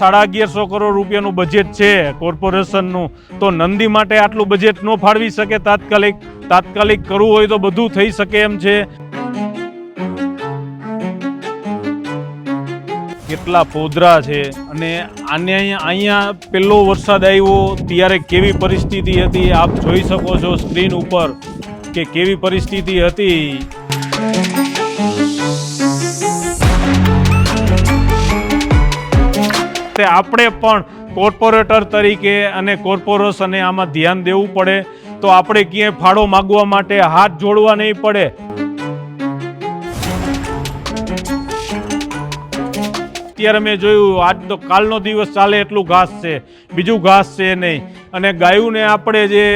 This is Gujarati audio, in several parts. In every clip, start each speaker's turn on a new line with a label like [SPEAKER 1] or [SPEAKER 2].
[SPEAKER 1] 1150 કરોડ રૂપિયાનું બજેટ છે કોર્પોરેશનનું, તો નંદી માટે આટલું બજેટ ન ફાળવી શકે તાત્કાલિક કરવું હોય તો બધું થઈ શકે એમ છે। કેટલા પોદરા છે અને આને અહીંયા પહેલો વરસાદ આવ્યો ત્યારે કેવી પરિસ્થિતિ હતી આપ જોઈ શકો છો સ્ક્રીન ઉપર કે કેવી પરિસ્થિતિ હતી। આપણે પણ કોર્પોરેટર તરીકે અને કોર્પોરેશને આમાં ધ્યાન દેવું પડે, તો આપણે ક્યાંય ફાળો માગવા માટે હાથ જોડવા નહીં પડે। અત્યારે મેં જોયું આજ તો કાલનો દિવસ ચાલે એટલું ઘાસ છે, બીજું ઘાસ છે નહીં। અને ગાયોને આપણે જે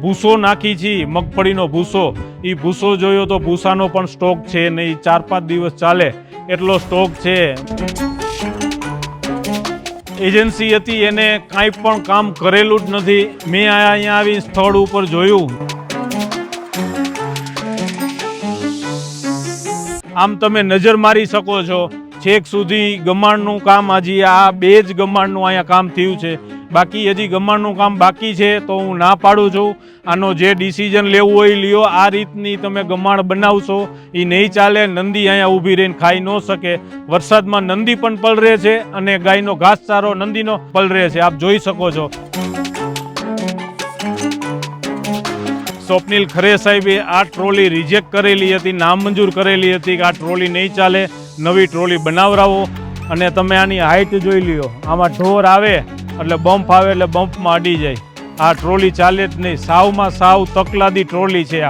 [SPEAKER 1] ભૂસો નાખી છીએ, મગફળીનો ભૂસો, એ ભૂસો જોયો તો ભૂસાનો પણ સ્ટોક છે નહીં, 4-5 દિવસ ચાલે એટલો સ્ટોક છે। એજન્સી હતી એને કાંઈ પણ કામ કરેલું જ નથી। મેં અહીંયા આવી સ્થળ ઉપર જોયું, આમ તમે નજર મારી શકો છો છેક સુધી ગમાણનું કામ, હજી આ 2 જ ગમાણનું અહીંયા કામ થયું છે, બાકી હજી ગમાણનું કામ બાકી છે। તો હું ના પાડું છું, આનો જે ડિસિઝન લેવું હોય લ્યો। આ રીતની તમે ગમાણ બનાવશો એ નહીં ચાલે। નંદી અહીંયા ઊભી રહીને ખાઈ ન શકે। વરસાદમાં નંદી પણ પલરે છે અને ગાયનો ઘાસચારો નંદીનો પલરે છે, આપ જોઈ શકો છો। સ્વપ્નિલ ખરે સાહેબે આ ટ્રોલી રિજેક્ટ કરેલી હતી, નામંજૂર કરેલી હતી કે આ ટ્રોલી નહીં ચાલે, નવી ટ્રોલી બનાવરાવો। અને તમે આની હાઈટ જોઈ લ્યો, આમાં ઢોર આવે એટલે બમ્પ આવે એટલે બમ્પમાં અડી જાય। આ ટ્રોલી ચાલે જ નહીં, સાવમાં સાવ તકલાદી ટ્રોલી છે।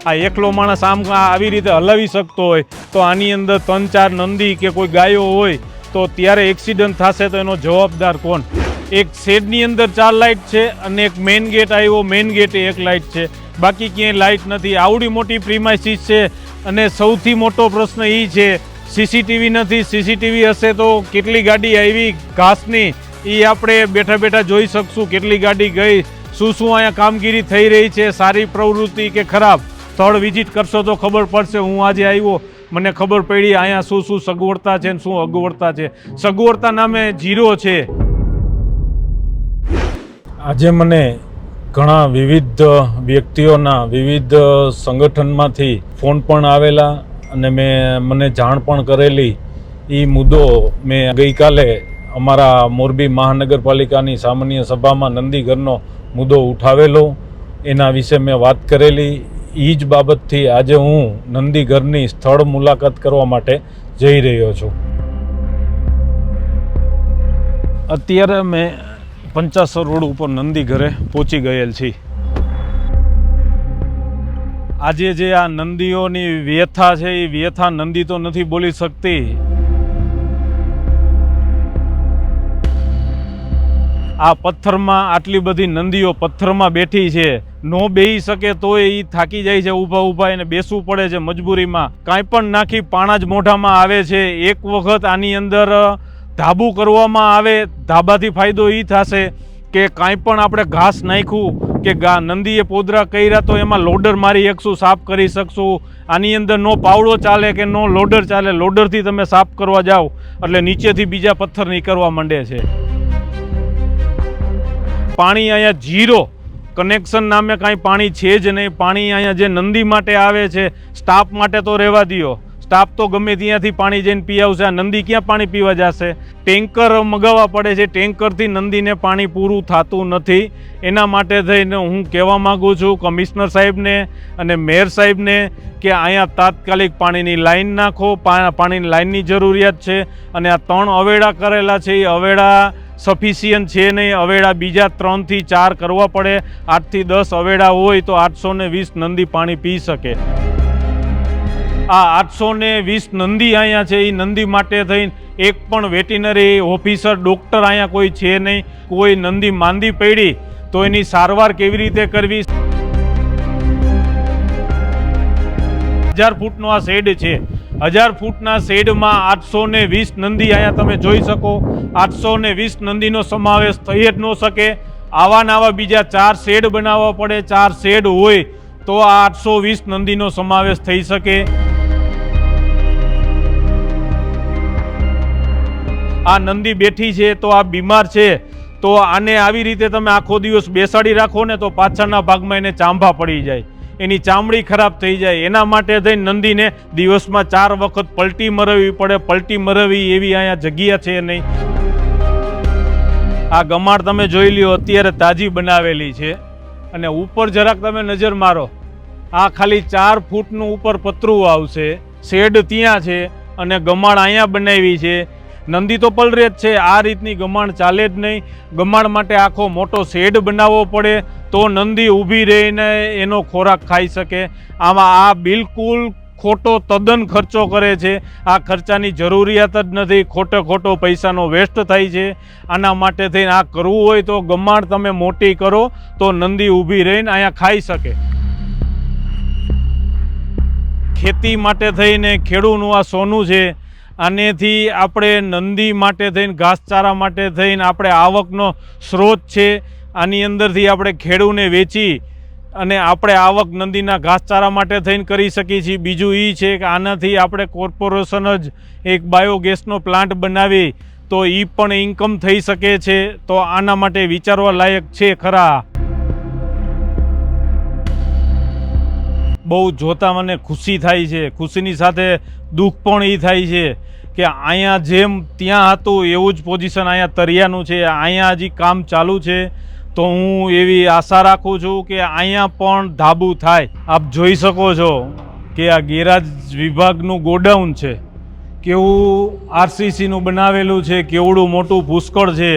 [SPEAKER 1] આ એકલો માણસ આમ આવી રીતે હલાવી શકતો હોય તો આની અંદર 3-4 નંદી કે કોઈ ગાયો હોય તો ત્યારે એક્સિડન્ટ થશે તો એનો જવાબદાર કોણ? એક શેડની અંદર 4 લાઇટ છે અને એક મેઇન ગેટ આવ્યો, મેઇન ગેટે 1 લાઇટ છે, બાકી ક્યાંય લાઇટ નથી। આવડી મોટી પ્રીમાઇસીસ છે અને સૌથી મોટો પ્રશ્ન એ છે સીસીટીવી નથી। સીસીટીવી હશે તો કેટલી ગાડી આવી ઘાસની એ આપણે બેઠા બેઠા જોઈ શકશું, કેટલી ગાડી ગઈ, શું અહીંયા કામગીરી થઈ રહી છે, સારી પ્રવૃત્તિ કે ખરાબ। સ્થળ વિઝિટ કરશો તો ખબર પડશે। હું આજે આવ્યો, મને ખબર પડી અહીંયા શું સગવડતા છે ને શું અગવડતા છે। સગવડતા નામે 0 છે। આજે મને ઘણા વિવિધ વ્યક્તિઓના વિવિધ સંગઠનમાંથી ફોન પણ આવેલા અને મને જાણ પણ કરેલી। એ મુદ્દો મેં ગઈકાલે અમારા મોરબી મહાનગરપાલિકાની સામાન્ય સભામાં નંદીઘરનો મુદ્દો ઉઠાવેલો, એના વિશે મેં વાત કરેલી। એ જ બાબતથી આજે હું નંદીઘરની સ્થળ મુલાકાત કરવા માટે જઈ રહ્યો છું। અત્યારે મેં 50 રોડ ઉપર નંદીઘરે પહોંચી ગયેલ છીએ। આજે જે આ નંદીઓની વ્યથા છે એ વ્યથા નંદી તો નથી બોલી શકતી। આ પથ્થરમાં આટલી બધી નંદીઓ પથ્થરમાં બેઠી છે, નો બેહી શકે તોય એ થાકી જાય છે, ઊભા એને બેસવું પડે છે મજબૂરીમાં। કાંઈ પણ નાખી પાણા જ મોઢામાં આવે છે। એક વખત આની અંદર ધાબુ કરવામાં આવે, ધાબાથી ફાયદો એ થશે કે કાંઈ પણ આપણે ઘાસ નાખ્યું કે નંદીએ પોદરા કર્યા તો એમાં લોડર મારી શકશું, સાફ કરી શકશું। આની અંદર નો પાવડો ચાલે કે નો લોડર ચાલે। લોડરથી તમે સાફ કરવા જાઓ એટલે નીચેથી બીજા પથ્થર નીકળવા માંડે છે। પાણી અહીંયા 0, કનેક્શન નામે કાંઈ પાણી છે જ નહીં। પાણી અહીંયા જે નંદી માટે આવે છે, સ્ટાફ માટે તો રહેવા દો, સ્ટાફ તો ગમે ત્યાંથી પાણી જઈને પી આવશે। આ નંદી ક્યાં પાણી પીવા જશે? ટેન્કર મગાવવા પડે છે, ટેન્કરથી નંદીને પાણી પૂરું થતું નથી। એના માટે થઈને હું કહેવા માગું છું કમિશનર સાહેબને અને મેયર સાહેબને કે અહીંયા તાત્કાલિક પાણીની લાઈન નાખો। પાણીની લાઈનની જરૂરિયાત છે અને આ 3 અવેડા કરેલા છે એ અવેડા સફિશિયન્ટ છે નહીં। અવેડા બીજા 3 થી 4 કરવા પડે। 8 થી 10 અવેડા હોય તો 820 નંદી પાણી પી શકે। આ 820 નંદી અહીંયા છે એ નંદી માટે થઈને એક પણ વેટિનરી ઓફિસર ડૉક્ટર અહીંયા કોઈ છે નહીં। કોઈ નંદી માંદી પડી તો એની સારવાર કેવી રીતે કરવી? 1000 ફૂટનો આ શેડ છે, 1000 ફૂટના શેડમાં 820 નંદી અહીંયા તમે જોઈ શકો। 820 નંદીનો સમાવેશ થઈ જ ન શકે। આવા નવા બીજા 4 શેડ બનાવવા પડે। 4 શેડ હોય તો આ 820 નંદીનો સમાવેશ થઈ શકે। આ નંદી બેઠી છે તો આ બીમાર છે, તો આને આવી રીતે તમે આખો દિવસ બેસાડી રાખો ને તો પાછળના ભાગમાં એને ચાંભા પડી જાય, એની ચામડી ખરાબ થઈ જાય. એના માટે થઈને નંદીને દિવસમાં 4 વખત પલટી મરવવી પડે. પલટી મરવવી એવી અહીંયા જગ્યા છે નહીં. આ ગમાડ તમે જોઈ લ્યો, અત્યારે તાજી બનાવેલી છે. અને ઉપર જરાક તમે નજર મારો, આ ખાલી 4 ફૂટનું ઉપર પતરું આવશે, શેડ ત્યાં છે અને ગમાડ અહીંયા બનાવી છે. નંદી તો પલરે જ છે, આ રીતની ગમાણ ચાલે જ નહીં. ગમાણ માટે આખો મોટો શેડ બનાવવો પડે તો નંદી ઊભી રહીને એનો ખોરાક ખાઈ શકે. આમાં આ બિલકુલ ખોટો તદ્દન ખર્ચો કરે છે. આ ખર્ચાની જરૂરિયાત જ નથી, ખોટો પૈસાનો વેસ્ટ થાય છે. આના માટે થઈને આ કરવું હોય તો ગમાણ તમે મોટી કરો તો નંદી ઊભી રહીને અહીંયા ખાઈ શકે. ખેતી માટે થઈને ખેડૂતનું આ સોનું છે. આનેથી આપણે નંદી માટે થઈને, ઘાસચારા માટે થઈને આપણે આવકનો સ્ત્રોત છે. આની અંદરથી આપણે ખેડૂને વેચી અને આપણે આવક નંદીના ઘાસચારા માટે થઈને કરી શકીએ છીએ. બીજું એ છે કે આનાથી આપણે કોર્પોરેશન જ એક બાયોગેસનો પ્લાન્ટ બનાવી તો એ પણ ઇન્કમ થઈ શકે છે. તો આના માટે વિચારવા લાયક છે ખરા. બહુ જોતા મને ખુશી થાય છે. ખુશીની સાથે દુઃખ પણ એ થાય છે કે અહીંયા જેમ ત્યાં હતું એવું જ પોઝિશન અહીંયા તરિયાનું છે. અહીંયા હજી કામ ચાલુ છે. તો હું એવી આશા રાખું છું કે અહીંયા પણ ધાબુ થાય. આપ જોઈ શકો છો કે આ ગેરાજ વિભાગનું ગોડાઉન છે, કેવું આરસીસીનું બનાવેલું છે, કેવડું મોટું પુષ્કળ છે.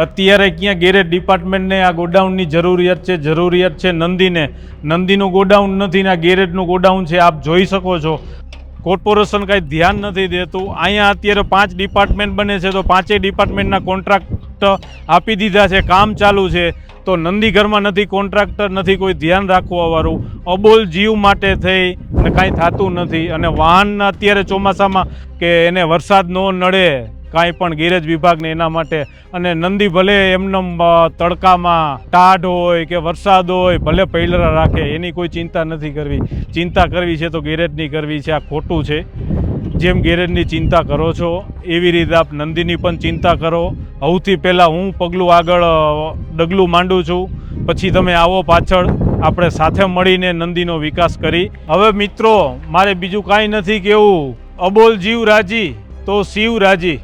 [SPEAKER 1] અત્યારે ક્યાં ગેરેજ ડિપાર્ટમેન્ટને આ ગોડાઉનની જરૂરિયાત છે? જરૂરિયાત છે નંદીને. નંદીનું ગોડાઉન નથી ને આ ગેરેજનું ગોડાઉન છે. આપ જોઈ શકો છો કોર્પોરેશન કાંઈ ધ્યાન નથી દેતું. અહીંયા અત્યારે 5 ડિપાર્ટમેન્ટ બને છે તો 5 ડિપાર્ટમેન્ટના કોન્ટ્રાક્ટ આપી દીધા છે, કામ ચાલુ છે. તો નંદીઘરમાં નથી કોન્ટ્રાક્ટર, નથી કોઈ ધ્યાન રાખવાવાળું. અબોલ જીવ માટે થઈ ને કાંઈ થતું નથી. અને વાહન અત્યારે ચોમાસામાં કે એને વરસાદ ન નડે કાંઈ પણ ગેરેજ વિભાગને એના માટે. અને નંદી ભલે એમને તડકામાં ટાઢ હોય કે વરસાદ હોય ભલે પૈલરા રાખે, એની કોઈ ચિંતા નથી કરવી. ચિંતા કરવી છે તો ગેરેજની કરવી છે. આ ખોટું છે. જેમ ગેરેજની ચિંતા કરો છો એવી રીતે આપ નંદીની પણ ચિંતા કરો. સૌથી પહેલાં હું પગલું આગળ ડગલું માંડું છું, પછી તમે આવો પાછળ. આપણે સાથે મળીને નંદીનો વિકાસ કરી. હવે મિત્રો મારે બીજું કાંઈ નથી કહેવું. અબોલ જીવ રાજી તો શિવ રાજી.